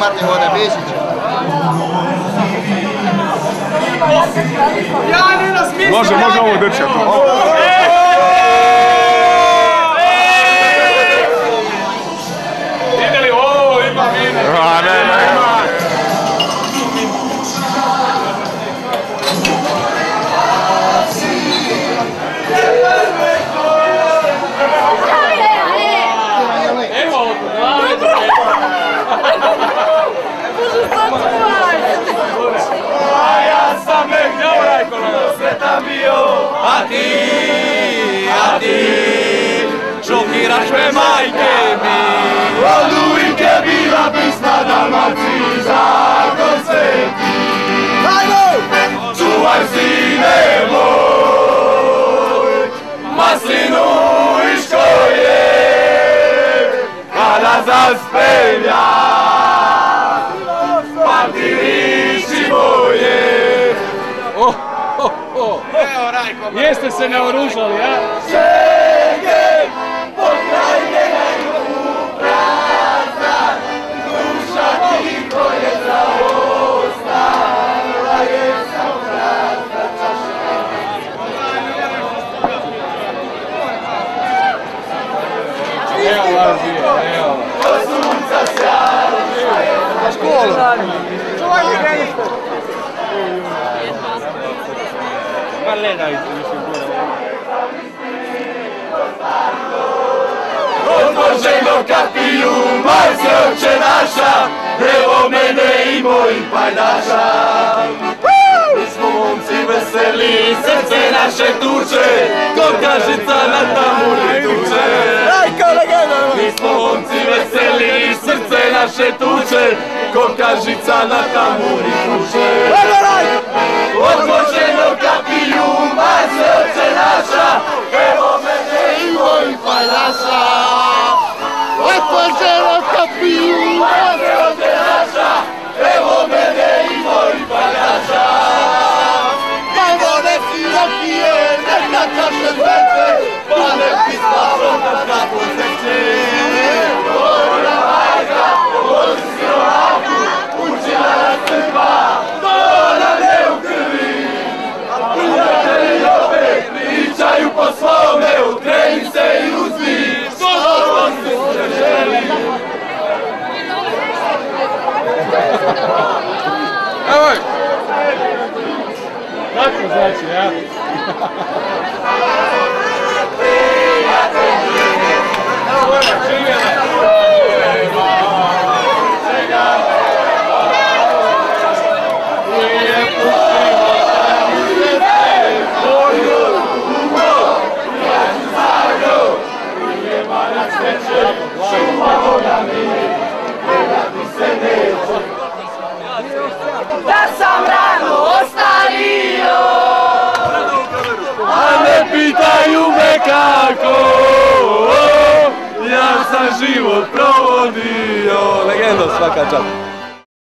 Martin Vode Bišić. Može ovo drčati. Ide li ovo, ima vine. Nema. A ti, šokiraš me majke mi. Od uvijek je bila pisna Dalmacija koncerti. Čuvaj sine moj, maslinu i škoje, kada zaspevlja, pamti riči moje. Jeste se naoružali, ja? Čekaj, pokraj njega ljubu prazna, duša ti koje zaostala je sam prazna čaša. Evo Lazije, evo. Od sunca sjala je na školu. Čuvaj mi gledite! Ma gledaj, mislim, gore. Odloženo kapiju, majce oče naša, evo mene i mojih pajdaša. Mi smo momci veseli, srce naše tuče, kokažica na tamuri tuče. Mi smo momci veseli, srce naše tuče, kokažica na tamuri tuče. Odloženo kapiju, majce oče naša, evo mene i mojih pajdaša. Otvořeno kapiju, majce oče naša, evo mene i mojih pajdaša. Evo neki rakije, neka čaše zvece, pa nek pisma šotaš na poseće. Ona majka, od sirovaku, učila nas crkva, to nam je u krvi. A prijatelji opet pričaju po svome, utreni se i uzmi, što se želi. Evo! Tako znači, ja? Evo gore, živjeli! Da sam rano ostario, a ne pitaju me kako, ja sam život provodio. Legendo svaka čast.